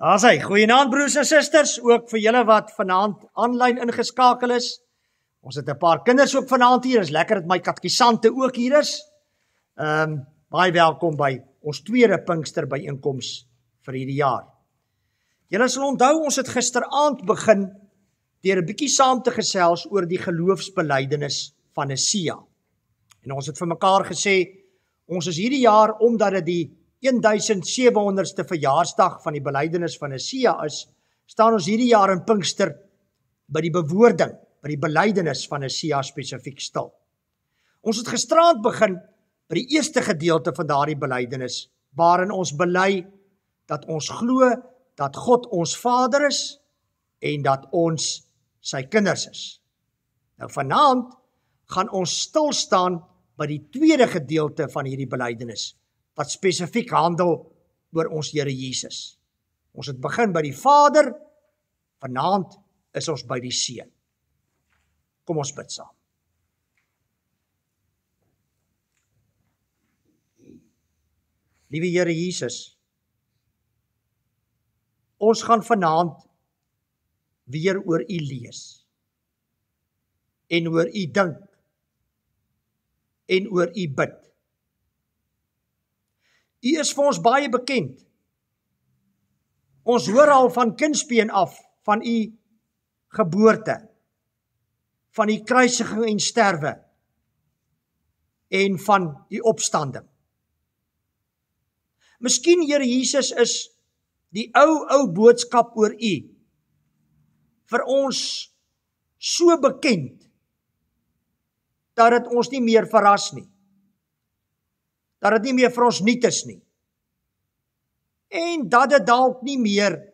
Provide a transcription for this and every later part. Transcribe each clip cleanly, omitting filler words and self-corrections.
As hy, goeienaand broers en susters, ook vir julle wat vanaand aanlyn ingeskakel is. Ons het 'n paar kinders ook vanaand hier, is lekker dat my katkisante ook hier is. Baie welkom by ons tweede Pinkster byeenkoms vir hierdie jaar. Julle sal onthou, ons het gisteraand begin deur 'n bietjie saam te gesels oor die geloofsbelydenis van Nisea. En ons het vir mekaar gesê, ons is hierdie jaar, omdat dit die 1700ste verjaarsdag van die belydenis van Nisea is, staan ons hierdie jaar in Pinkster by die bewoording, by die belydenis van Nisea spesifiek stil. Ons het gisteraand begin by die eerste gedeelte van daardie belydenis, waarin ons bely dat ons glo dat God ons Vader is en dat ons sy kinders is. Nou vanaand gaan ons stil staan by die tweede gedeelte van hierdie belydenis, wat spesifiek handel oor ons Here Jesus. Ons het begin by die Vader, vanaand is ons by die Seun. Kom ons bid saam. Liewe Here Jesus, ons gaan vanaand weer oor U lees, en oor U dink, en oor U bid. U is vir ons baie bekend. Ons hoor al van kindsbeen af, van U geboorte, van U kruisiging en sterwe, en van U opstanding. Miskien, Here Jesus, is die ou boodskap oor U vir ons so bekend, dat dit ons nie meer verras nie, dat dit nie meer vir ons nuut is nie, en dat dit dalk nie meer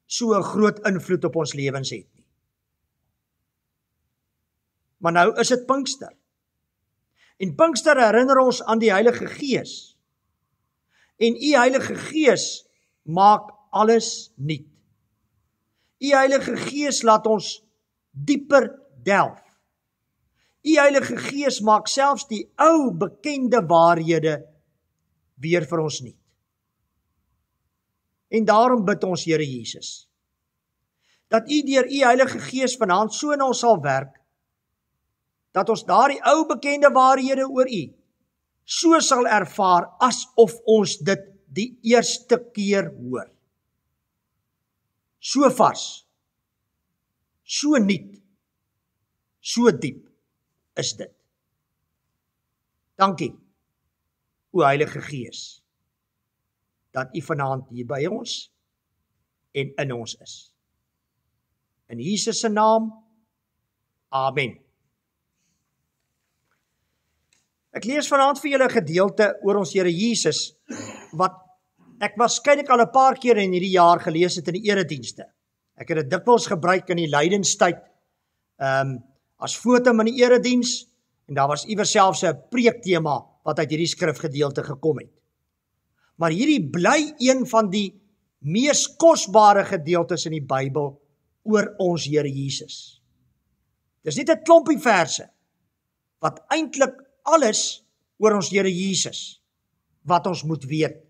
so 'n groot invloed op ons lewens het nie. Maar nou is dit Pinkster, en Pinkster herinner ons aan die Heilige Gees, en U Heilige Gees maak alles nuut. U Heilige Gees laat ons dieper delf. U Heilige Gees maak selfs die ou bekende waarhede weer vir ons nuut. En daarom bid ons, Here Jesus, dat U deur U Heilige Gees vanaand so in ons sal werk, dat ons daardie ou bekende waarhede oor U so sal ervaar asof ons dit die eerste keer hoor. So vars, so nuut, so diep is dit. Dankie, o Heilige Gees, dat U vanaand hier by ons en in ons is. In Jesus se naam, amen. Ek lees vanaand vir julle 'n gedeelte oor ons Here Jesus, wat ek waarskynlik al 'n paar keer in hierdie jaar gelees het in die eredienste. Ek het dit dikwels gebruik in die lydenstyd, as fotum in die erediens, en daar was iewers selfs 'n preektema wat uit hierdie skrifgedeelte gekom het. Maar hierdie bly een van die mees kosbare gedeeltes in die Bybel oor ons Here Jesus. Dis nie 'n klompie verse wat eintlik alles oor ons Here Jesus wat ons moet weet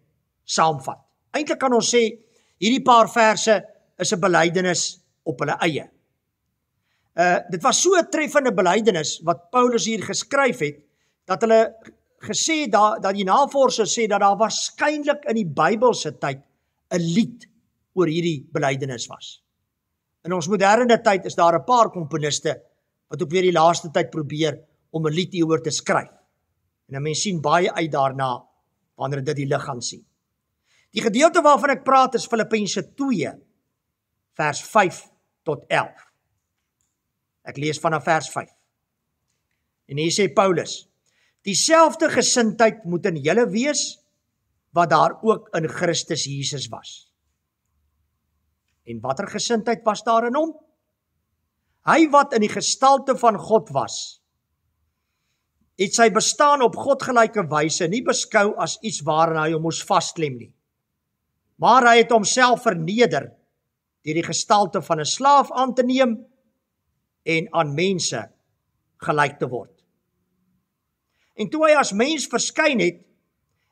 saamvat. Eintlik kan ons sê hierdie paar verse is 'n belydenis op hulle eie. Dit was so 'n treffende belydenis wat Paulus hier geskryf het, dat hulle gesê dat die navorsers sê dat daar waarskynlik in die Bybelse tyd 'n lied oor hierdie belydenis was. In ons moderne tyd is daar 'n paar komponiste wat ook weer die laaste tyd probeer om 'n lied hieroor te skryf. En 'n mens sien baie uit daarna wanneer dit die lig gaan sien. Die gedeelte waarvan ek praat is Filippense 2 vers 5 tot 11. Ek lees vanaf vers 5. En hier sê Paulus: dieselfde gesindheid moet in julle wees wat daar ook in Christus Jesus was. En watter gesindheid was daar in hom? Hy wat in die gestalte van God was, het sy bestaan op godgelyke wyse nie beskou as iets waarin hy hom moes vasklem nie. Maar hy het homself verneder deur die gestalte van 'n slaaf aan te neem en aan mense gelyk te word. En toe hy as mens verskyn het,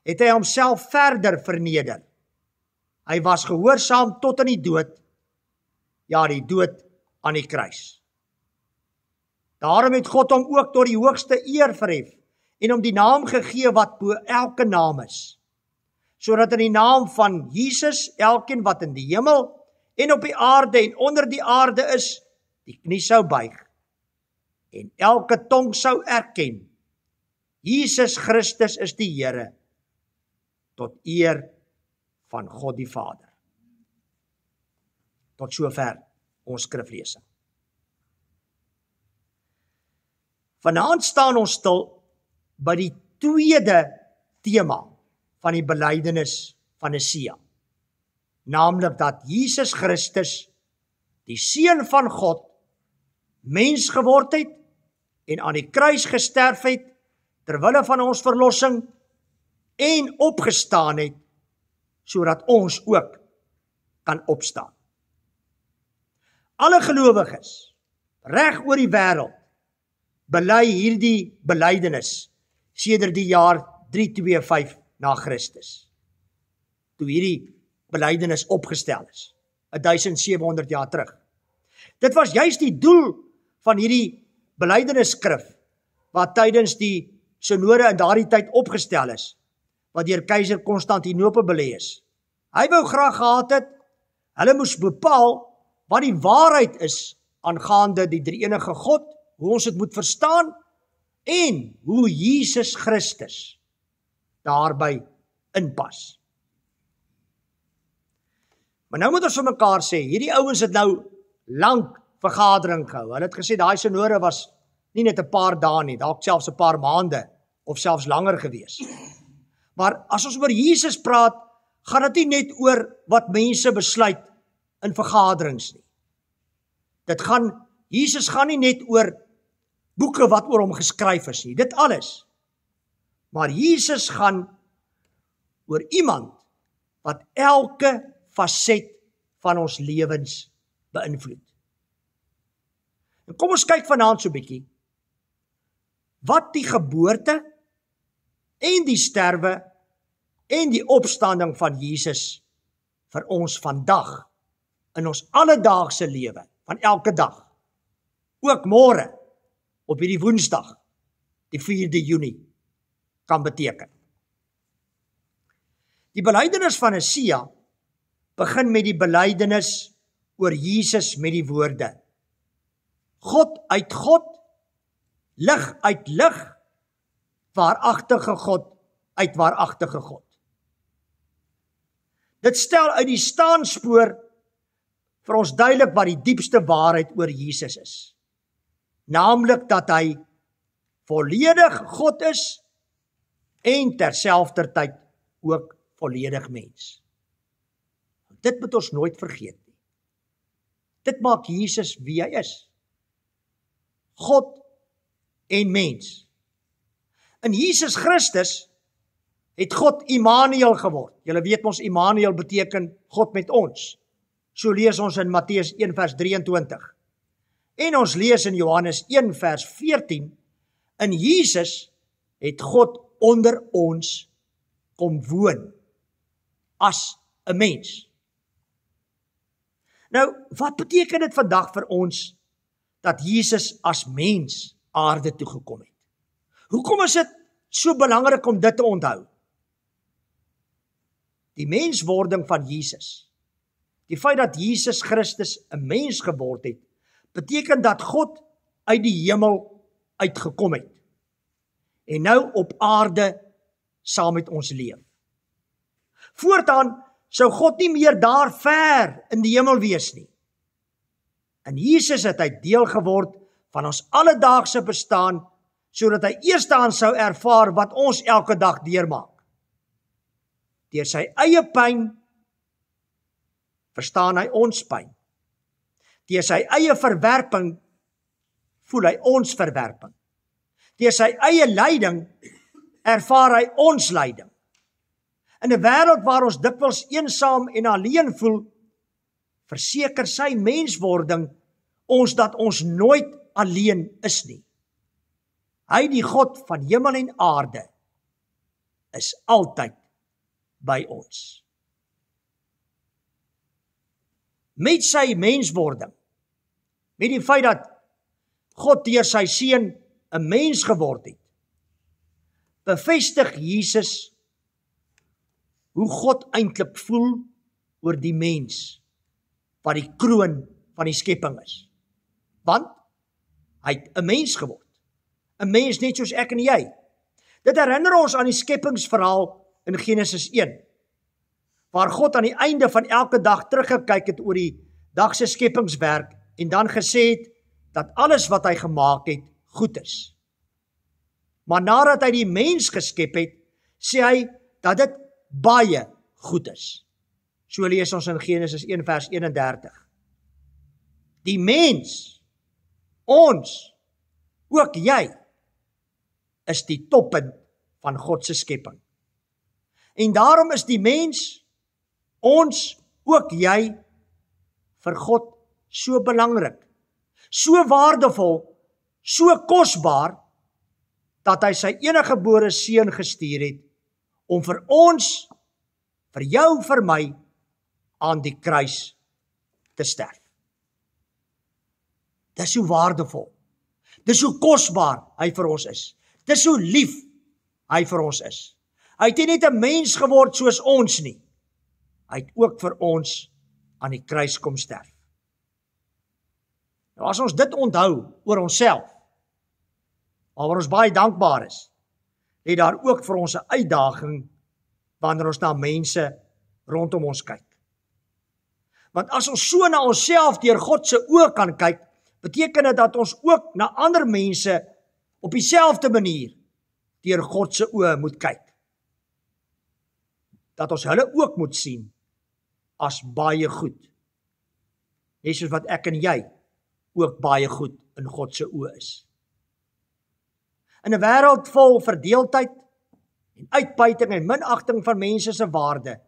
het hy homself verder verneder. Hy was gehoorsaam tot aan die dood, ja, die dood aan die kruis. Daarom het God hom ook tot die hoogste eer verhef en hom die naam gegee wat bo elke naam is, sodat in die naam van Jesus elkeen wat in die hemel en op die aarde en onder die aarde is, die knie sou buig en elke tong sou erken, Jesus Christus is die Here, tot eer van God die Vader. Tot sover ons skriflesing. Vanaand staan ons stil by die tweede tema van die belydenis van Nicea, naamlik dat Jesus Christus, die Seun van God, mens geword het en aan die kruis gesterf het terwille van ons verlossing en opgestaan het sodat ons ook kan opstaan. Alle gelowiges reg oor die wêreld bely hierdie belydenis sedert die jaar 325 na Christus, toe hierdie belydenis opgestel is, 1700 jaar terug. Dit was juist die doel van hierdie belydenisskrif, wat tydens die synode in daardie tyd opgestel is, wat deur keiser Konstantinopel belê is. Hy wou graag gehad het, hulle moes bepaal wat die waarheid is aangaande die drie-enige God, hoe ons dit moet verstaan, en hoe Jesus Christus daarby inpas. Maar nou moet ons vir mekaar sê, hierdie ouens het nou lank vergadering gehou. Hulle het gesê, daai synode was nie net 'n paar dae nie, dalk selfs 'n paar maande, of selfs langer gewees. Maar as ons oor Jesus praat, gaan dit nie net oor wat mense besluit in vergaderings nie. Jesus gaan nie net oor boeke wat oor hom geskryf is nie, dit alles. Maar Jesus gaan oor iemand wat elke faset van ons lewens beïnvloed. En kom ons kyk vanaand so 'n bietjie wat die geboorte en die sterwe en die opstanding van Jesus vir ons vandag in ons alledaagse lewe, van elke dag, ook môre op hierdie Woensdag, die 4de Junie, kan beteken. Die belydenis van Nicea begin met die belydenis oor Jesus met die woorde: God uit God, lig uit lig, waaragtige God uit waaragtige God. Dit stel uit die staanspoor vir ons duidelik wat die diepste waarheid oor Jesus is. Naamlik dat hy volledig God is en terselfdertyd ook volledig mens. Dit moet ons nooit vergeet nie. Dit maak Jesus wie hy is. God en mens. In Jesus Christus het God Immanuel geword. Julle weet ons Immanuel beteken God met ons. So lees ons in Matteus 1 vers 23. En ons lees in Johannes 1 vers 14, in Jesus het God onder ons kom woon as 'n mens. Nou, wat beteken dit vandag vir ons dat Jesus as mens aarde toe gekom het? Hoekom is dit so belangrik om dit te onthou? Die menswording van Jesus, die feit dat Jesus Christus 'n mens geword het, beteken dat God uit die hemel uitgekom het en nou op aarde saam met ons leef. Voortaan sou God nie meer daar ver in die hemel wees nie. In Jesus het hy deel geword van ons alledaagse bestaan, sodat hy eerstaan sou ervaar wat ons elke dag deurmaak. Deur sy eie pyn verstaan hy ons pyn. Deur sy eie verwerping voel hy ons verwerping. Deur sy eie lyding ervaar hy ons lyding. In 'n wêreld waar ons dikwels eensaam en alleen voel, verseker sy menswording ons dat ons nooit alleen is nie. Hy, die God van hemel en aarde, is altyd by ons. Met sy menswording, met die feit dat God deur sy seun 'n mens geword het, bevestig Jesus hoe God eintlik voel oor die mens, wat die kroon van die skepping is. Want hy het 'n mens geword. 'n Mens net soos ek en jy. Dit herinner ons aan die skepingsverhaal in Genesis 1, waar God aan die einde van elke dag teruggekyk het oor die dag se skepingswerk en dan gesê het dat alles wat hy gemaak het goed is. Maar nadat hy die mens geskep het, sê hy dat dit baie goed is. So lees ons in Genesis 1 vers 31. Die mens, ons, ook jy, is die toppunt van God se skepping. En daarom is die mens, ons, ook jy, vir God so belangrik, so waardevol, so kosbaar, dat hy sy eniggebore seun gestuur het, om vir ons, vir jou, vir my, aan die kruis te sterf. Dis hoe waardevol, dis hoe kosbaar hy vir ons is, dis hoe lief hy vir ons is. Hy het nie net 'n mens geword soos ons nie, hy het ook vir ons aan die kruis kom sterf. Nou as ons dit onthou oor onsself, waaroor ons baie dankbaar is, het daar ook vir ons 'n uitdaging wanneer ons na mense rondom ons kyk. Want as ons so na onsself deur God se oë kan kyk, beteken dit dat ons ook na ander mense op dieselfde manier deur God se oë moet kyk. Dat ons hulle ook moet sien as baie goed. Net soos wat ek en jy ook baie goed in God se oë is. In 'n wêreld vol verdeeldheid en uitbuiting en minagting van mense se waarde,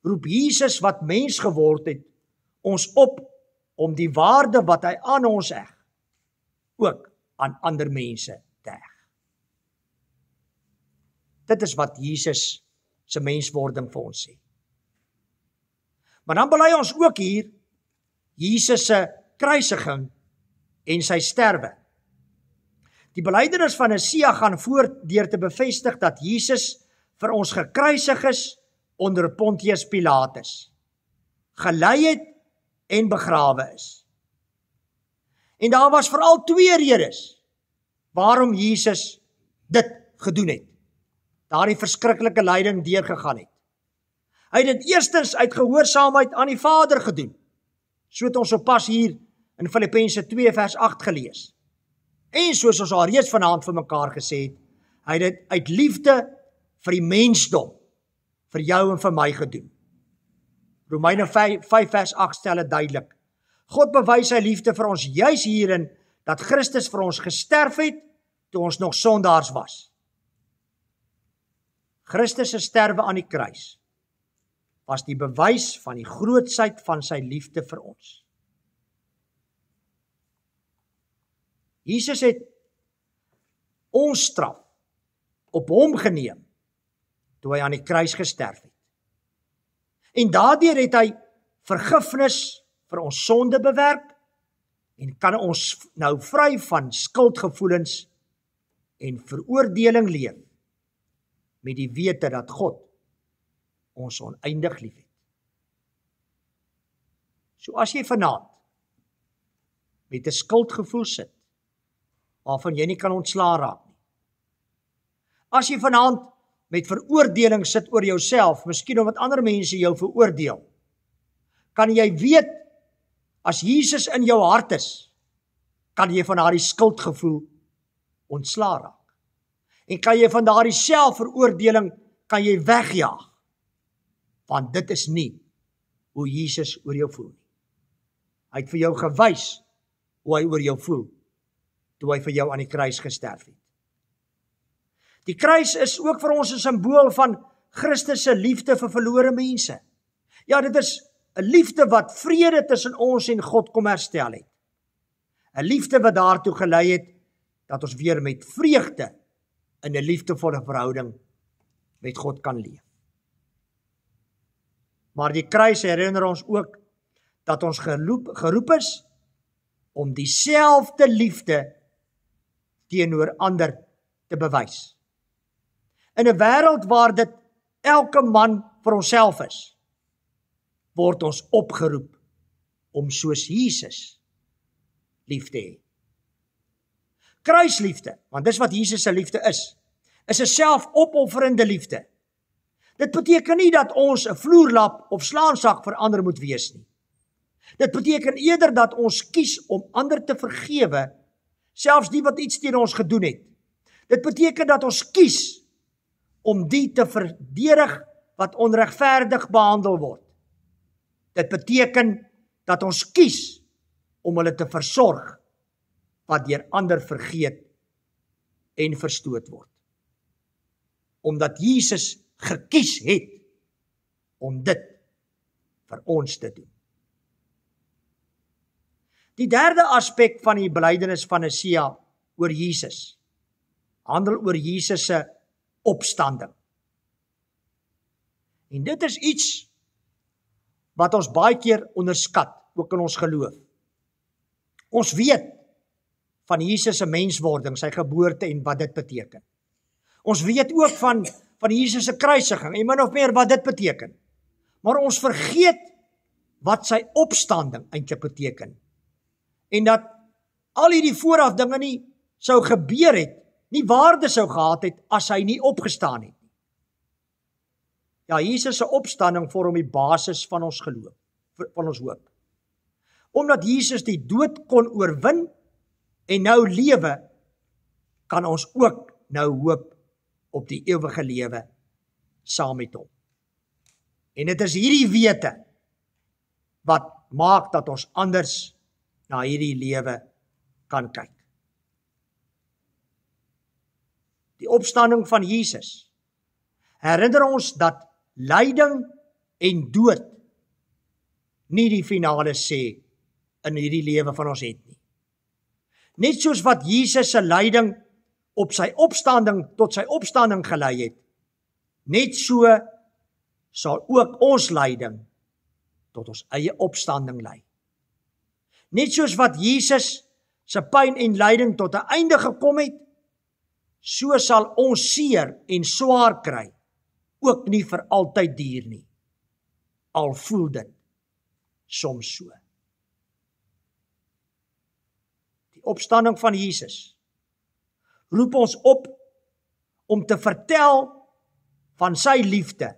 roep Jesus wat mens geword het, ons op om die waarde wat hy aan ons heg, ook aan ander mense te heg. Dit is wat Jesus se menswording vir ons sê. Maar dan bely ons ook hier Jesus se kruisiging en sy sterwe. Die belydenis van Nisea gaan voort deur te bevestig dat Jesus vir ons gekruisig is onder Pontius Pilatus, gelei het en begrawe is. En daar was veral twee redes waarom Jesus dit gedoen het, daardie verskriklike lyding deurgegaan het. Hy het dit eerstens uit gehoorsaamheid aan die Vader gedoen, so het ons sopas hier in Filippense 2 vers 8 gelees. En soos ons al reeds vanaand vir mekaar gesê het, hy het dit uit liefde vir die mensdom, vir jou en vir my gedoen. Romeine 5 vers 8 stel dit duidelik. God bewys sy liefde vir ons juis hierin, dat Christus vir ons gesterf het, toe ons nog sondaars was. Christus se sterwe aan die kruis was die bewys van die grootsheid van sy liefde vir ons. Jesus het ons straf op hom geneem, toe hy aan die kruis gesterf het. En daardeur het hy vergifnis vir ons sonde bewerk, en kan ons nou vry van skuldgevoelens en veroordeling leef, met die wete dat God ons oneindig lief het. So as jy vanaand met 'n skuldgevoel sit, waarvan jy nie kan ontslaa raak nie. As jy vanaand met veroordeling sit oor jouself, miskien omdat ander mense jou veroordeel, kan jy weet, as Jesus in jou hart is, kan jy van daardie skuldgevoel ontslaa raak. En kan jy van daardie selfveroordeling, kan jy wegjaag. Want dit is nie hoe Jesus oor jou voel nie. Hy het vir jou gewys hoe hy oor jou voel, toe hy vir jou aan die kruis gesterf het. Die kruis is ook vir ons 'n simbool van Christus se liefde vir verlore mense. Ja, dit is 'n liefde wat vrede tussen ons en God kom herstel het. 'n Liefde wat daartoe gelei het dat ons weer met vreugde in 'n liefdevolle verhouding met God kan leef. Maar die kruis herinner ons ook dat ons geroep is om dieselfde liefde teenoor ander te bewys. In 'n wêreld waar dit elke man vir homself is, word ons opgeroep om soos Jesus lief te hê. Kruisliefde, want dis wat Jesus se liefde is 'n selfopofferende liefde. Dit beteken nie dat ons 'n vloerlap of slaansak vir ander moet wees nie. Dit beteken eerder dat ons kies om ander te vergewe, selfs die wat iets teen ons gedoen het. Dit beteken dat ons kies om die te verdedig wat onregverdig behandel word. Dit beteken dat ons kies om hulle te versorg wat deur ander vergeet en verstoot word. Omdat Jesus gekies het om dit vir ons te doen. Die derde aspek van die belydenis van Nisea oor Jesus handel oor Jesus se opstanding. En dit is iets wat ons baie keer onderskat, ook in ons geloof. Ons weet van Jesus se menswording, sy geboorte en wat dit beteken. Ons weet ook van Jesus se kruisiging en min of meer wat dit beteken. Maar ons vergeet wat sy opstanding eintlik beteken. En dat al hierdie vooraf dinge nie sou gebeur het, nie waarde sou gehad het as hy nie opgestaan het nie. Ja, Jesus se opstanding vorm die basis van ons geloof, van ons hoop. Omdat Jesus die dood kon oorwin en nou lewe, kan ons ook nou hoop op die ewige lewe saam met hom. En dit is hierdie wete wat maak dat ons anders na hierdie lewe kan kyk. Die opstanding van Jesus herinner ons dat lyding en dood nie die finale sê in hierdie lewe van ons het nie. Net soos wat Jesus se lyding op sy opstanding tot sy opstanding gelei het, net so sal ook ons lyding tot ons eie opstanding lei. Net soos wat Jesus se pyn en lyding tot 'n einde gekom het, so sal ons seer en swaar kry ook nie vir altyd duur nie. Al voel dit soms so. Die opstanding van Jesus roep ons op om te vertel van sy liefde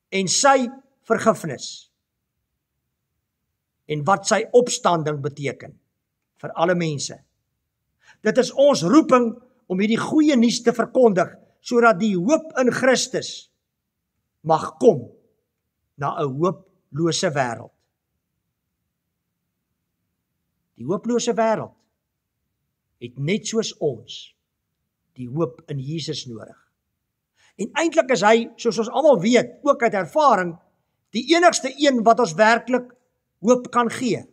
en sy vergifnis en wat sy opstanding beteken vir alle mense. Dit is ons roeping om hierdie goeie nuus te verkondig, sodat die hoop in Christus mag kom na 'n hooplose wêreld. Die hooplose wêreld het net soos ons die hoop in Jesus nodig. En eintlik is hy, soos ons almal weet, ook uit ervaring, die enigste een wat ons werklik hoop kan gee.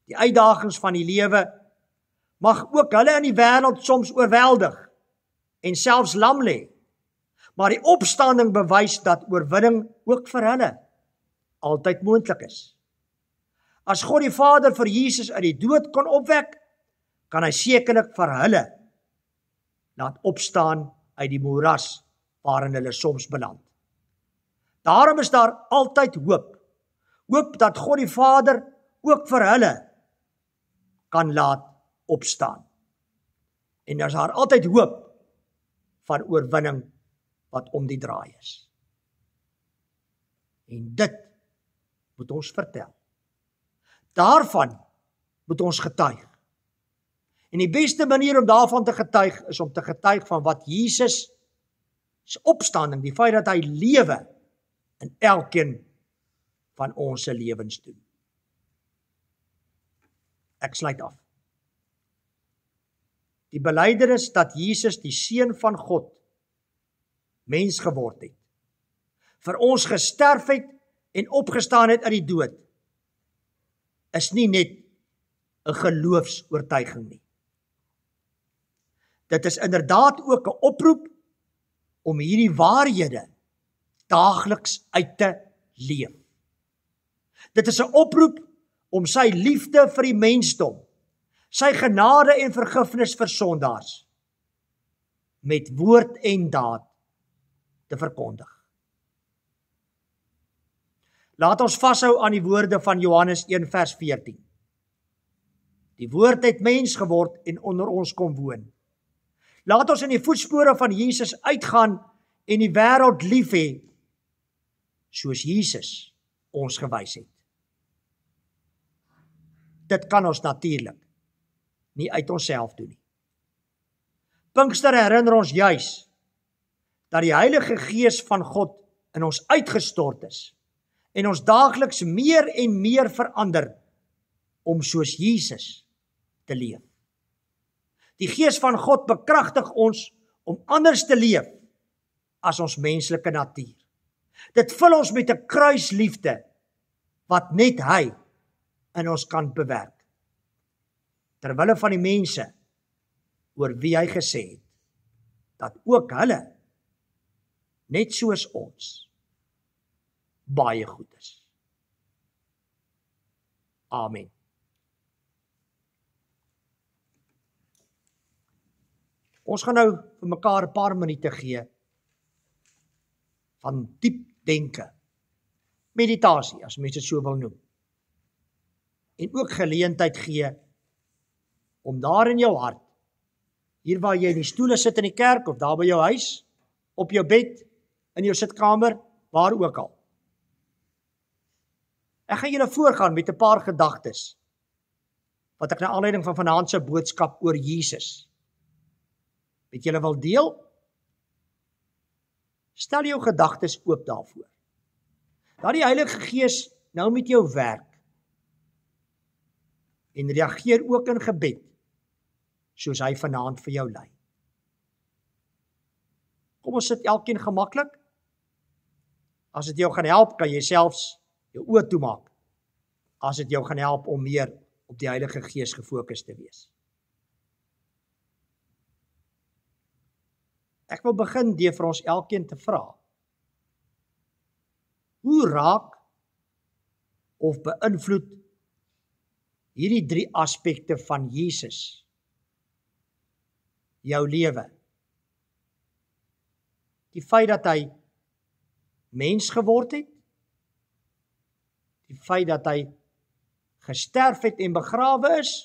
Die uitdagings van die lewe mag ook hulle in die wêreld soms oorweldig en selfs lam lê. Maar die opstanding bewys dat oorwinning ook vir hulle altyd moontlik is. As God die Vader vir Jesus uit die dood kon opwek, kan hy sekerlik vir hulle laat opstaan uit die moeras waarin hulle soms beland. Daarom is daar altyd hoop. Hoop dat God die Vader ook vir hulle kan laat opstaan. En daar is daar altyd hoop van oorwinning wat om die draai is. En dit moet ons vertel. Daarvan moet ons getuig. En die beste manier om daarvan te getuig is om te getuig van wat Jesus se opstanding, die feit dat hy lewe in elkeen van ons se lewens doen. Ek sluit af. Die belydenis dat Jesus die Seun van God mens geword het, vir ons gesterf het en opgestaan het uit die dood, is nie net 'n geloofsoortuiging nie. Dit is inderdaad ook 'n oproep om hierdie waarhede daagliks uit te leef. Dit is 'n oproep om sy liefde vir die mensdom, sy genade en vergifnis vir sondaars, met woord en daad te verkondig. Laat ons vashou aan die woorde van Johannes 1 vers 14. Die woord het mens geword en onder ons kom woon. Laat ons in die voetspore van Jesus uitgaan en die wêreld lief hê, soos Jesus ons gewys het. Dit kan ons natuurlik nie uit onsself doen nie. Pinkster herinner ons juis dat die Heilige Gees van God in ons uitgestort is en ons daagliks meer en meer verander om soos Jesus te leef. Die Gees van God bekragtig ons om anders te leef as ons menslike natuur. Dit vul ons met 'n kruisliefde wat net hy in ons kan bewerk. Terwille van die mense oor wie hy gesê het dat ook hulle net soos ons baie goed is. Amen. Ons gaan nou vir mekaar 'n paar minute gee van diep denke, meditasie, as mense dit so wil noem. En ook geleentheid gee om daar in jou hart, hier waar jy in die stoele sit in die kerk, of daar by jou huis, op jou bed, in jou sitkamer, waar ook al. Ek gaan julle voorgaan met 'n paar gedagtes, wat ek na aanleiding van vanaand se boodskap oor Jesus met julle wil deel. Stel jou gedagtes oop daarvoor. Laat die Heilige Gees nou met jou werk en reageer ook in gebed, soos hy vanaand vir jou lei. Kom ons sit elkeen gemaklik. As dit jou gaan help, kan jy selfs jou oë toemaak, as dit jou gaan help om meer op die Heilige Gees gefokus te wees. Ek wil begin deur vir ons elkeen te vra, hoe raak of beïnvloed hierdie 3 aspekte van Jesus jou lewe? Die feit dat hy mens geword het, die feit dat hy gesterf het en begrawe is,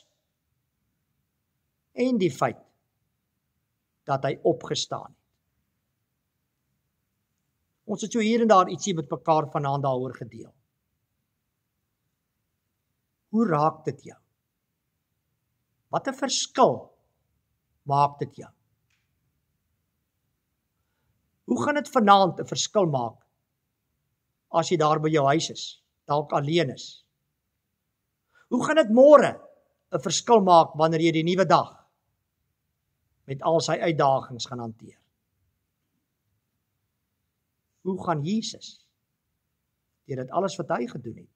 en die feit dat hy opgestaan het. Ons het so hier en daar ietsie met mekaar vanaand daaroor gedeel. Hoe raak dit jou? Wat 'n verskil maak dit jou? Hoe gaan dit vanaand 'n verskil maak as jy daar by jou huis is, dalk alleen is? Hoe gaan dit môre 'n verskil maak wanneer jy die nuwe dag met al sy uitdagings gaan hanteer? Hoe gaan Jesus, deur dit alles wat hy gedoen het,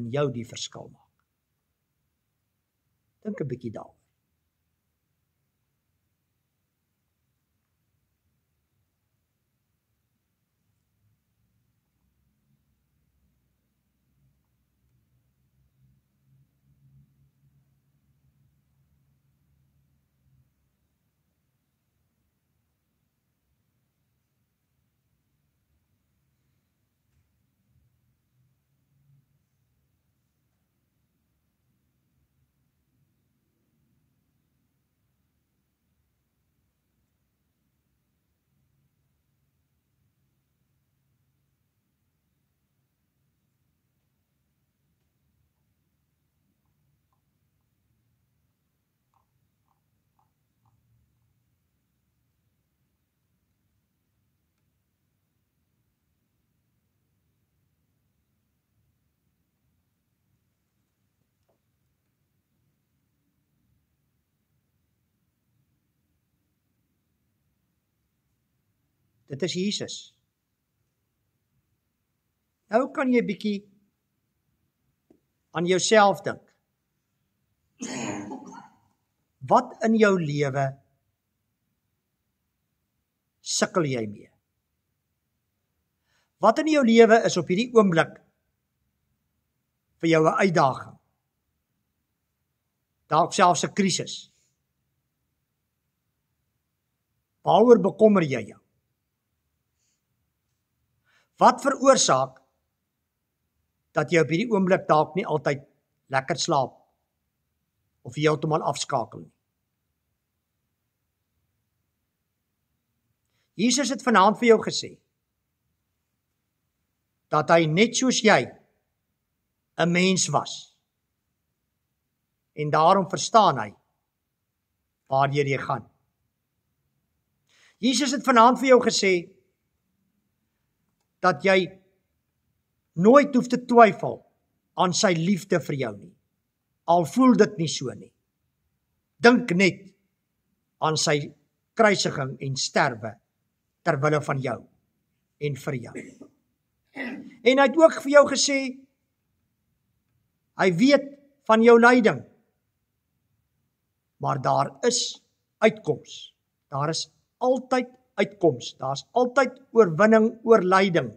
in jou die verskil maak? Dink 'n bietjie daaroor. Dit is Jesus. Nou kan jy bietjie aan jouself dink. Wat in jou lewe sukkel jy mee? Wat in jou lewe is op hierdie oomblik vir jou 'n uitdaging? Dalk selfs 'n krisis. Waaroor bekommer jy jou? Wat veroorsaak dat jy op hierdie oomblik dalk nie altyd lekker slaap of heeltemal afskakel nie? Jesus het vanaand vir jou gesê dat hy net soos jy 'n mens was. En daarom verstaan hy waardeur jy gaan. Jesus het vanaand vir jou gesê dat jy nooit hoef te twyfel aan sy liefde vir jou nie. Al voel dit nie so nie. Dink net aan sy kruisiging en sterwe ter wille van jou en vir jou. En hy het ook vir jou gesê, hy weet van jou lyding, maar daar is uitkoms. Daar is altyd uitkoms. Daar's altyd oorwinning oor lyding.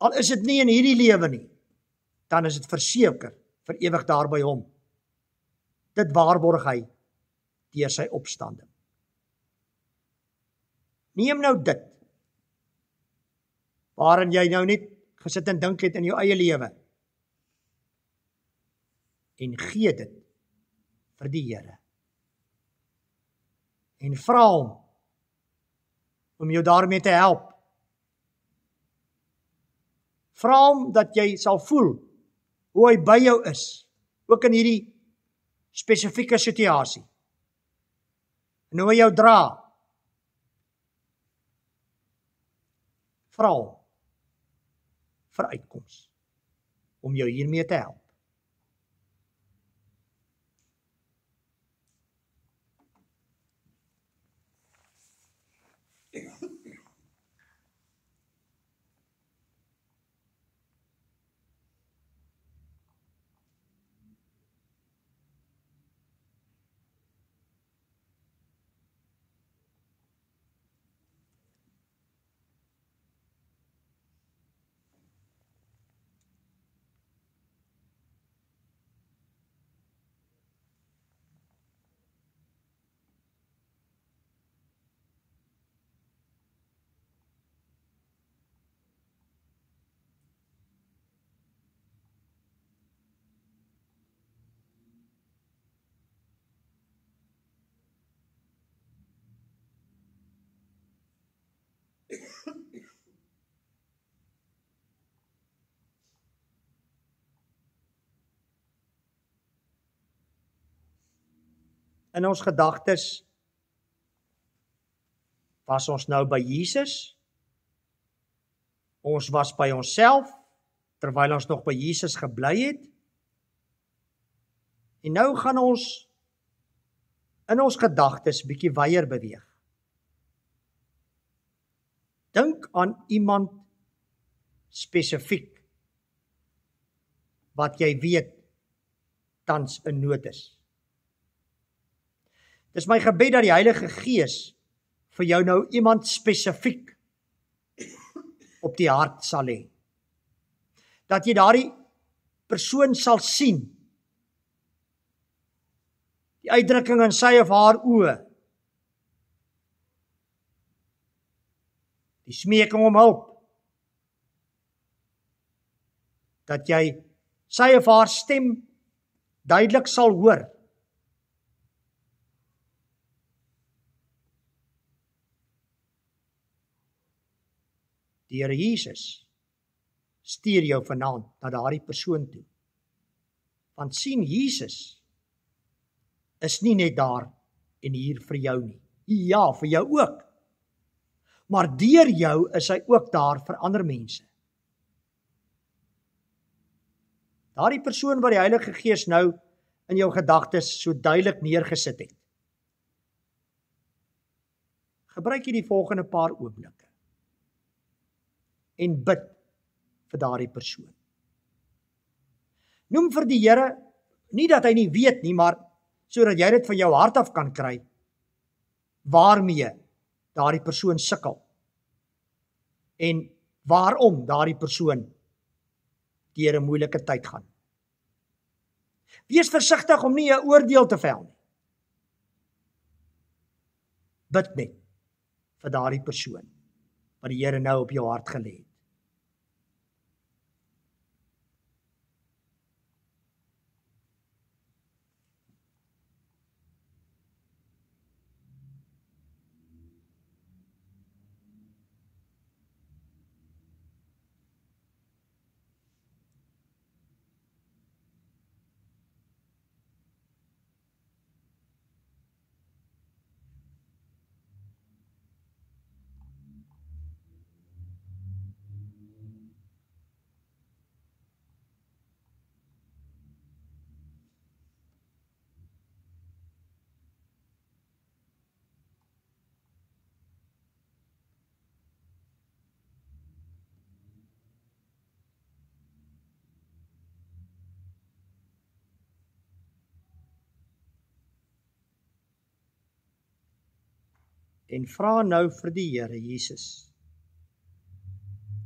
Al is dit nie in hierdie lewe nie, dan is dit verseker vir ewig daar by hom. Dit waarborg hy deur sy opstanding. Neem nou dit, waarin jy nou net gesit en dink het in jou eie lewe, en gee dit vir die Here. En vra hom om jou daarmee te help. Vra hom dat jy sal voel hoe hy by jou is, ook in hierdie spesifieke situasie. En hoe hy jou dra. Vra hom vir uitkoms om jou hiermee te help. In ons gedagtes was ons nou by Jesus. Ons was by onsself terwyl ons nog by Jesus gebly het. En nou gaan ons in ons gedagtes bietjie weier beweeg. Dink aan iemand spesifiek wat jy weet tans in nood is. Dis my gebed dat die Heilige Gees vir jou nou iemand spesifiek op die hart sal hê. Dat jy daardie persoon sal sien. Die uitdrukking in sy of haar oë. Die smeeking om hulp. Dat jy sy of haar stem duidelik sal hoor. Die Here Jesus stuur jou vanaand na daardie persoon toe. Want sien, Jesus is nie net daar en hier vir jou nie. Ja, vir jou ook. Maar deur jou is hy ook daar vir ander mense. Daardie persoon wat die Heilige Gees nou in jou gedagtes so duidelik neergesit het. Gebruik jy die volgende paar oomblikke en bid vir daardie persoon. Noem vir die Here, nie dat hy nie weet nie, maar sodat jy dit van jou hart af kan kry, waarmee daardie persoon sukkel en waarom daardie persoon deur 'n moeilike tyd gaan. Wees versigtig om nie 'n oordeel te vel nie. Bid net vir daardie persoon wat die Here nou op jou hart gelê het. En vra nou vir die Here Jesus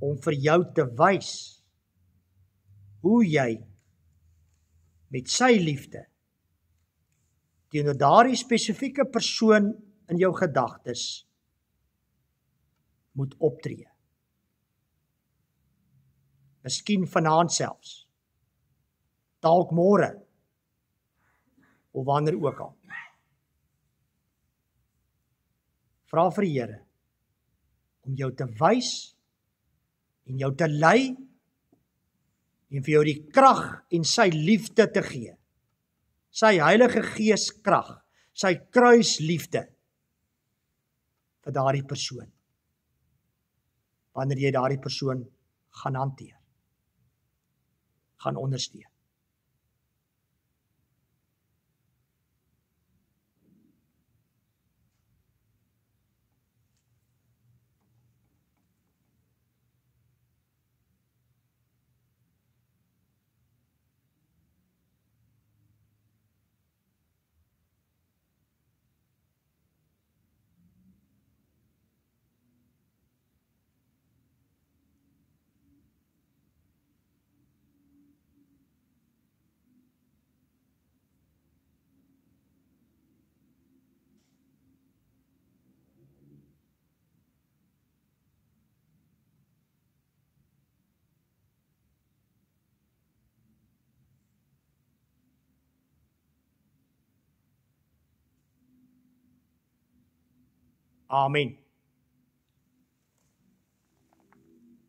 om vir jou te wys hoe jy met sy liefde teenoor daardie spesifieke persoon in jou gedagtes moet optree. Miskien vanaand selfs, dalk môre, of wanneer ook al. Vra vir die Here om jou te wys en jou te lei en vir jou die krag en sy liefde te gee. Sy Heilige Gees krag, sy kruisliefde vir daardie persoon. Wanneer jy daardie persoon gaan hanteer, gaan ondersteun. Amen.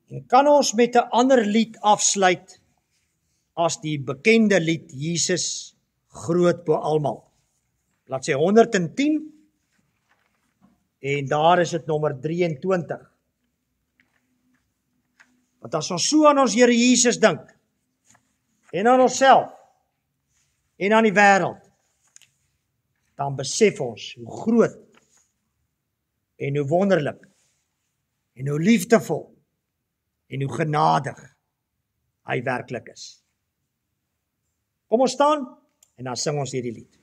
En kan ons met 'n ander lied afsluit as die bekende lied Jesus groot bo almal. Bladsy 110 en daar is dit nommer 23. Want as ons so aan ons Here Jesus dink en aan onsself en aan die wêreld, dan besef ons hoe groot en hoe wonderlik, en hoe liefdevol, en hoe genadig hy werklik is. Kom ons staan, en dan sing ons hierdie lied.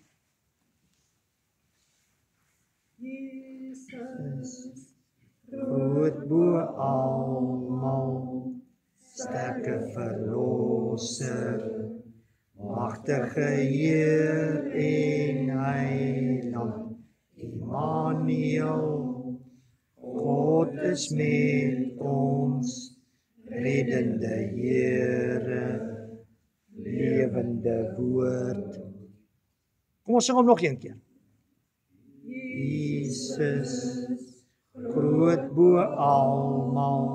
Jesus, groot bo almal, sterke verlosser, magtige Heer en Heiland, Immanuel, God is met ons, reddende Here, lewende woord. Kom ons sing hom nog een keer. Jesus, groot bo almal,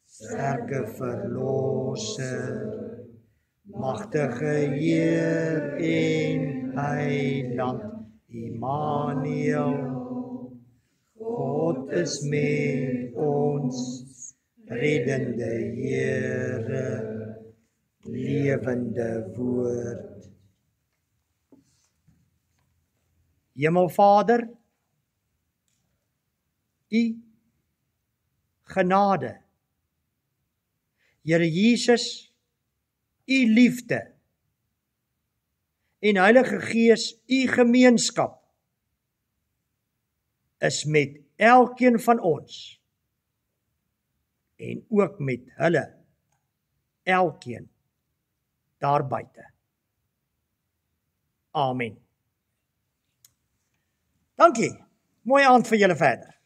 sterke verlosser, magtige Heer en Heiland, Immanuel, God is met ons, reddende Here, lewende woord. Hemelvader, U genade, Here Jesus, U liefde en Heilige Gees, U gemeenskap is met elkeen van ons en ook met hulle, elkeen daar buite. Amen. Dankie. Mooi aand vir julle verder.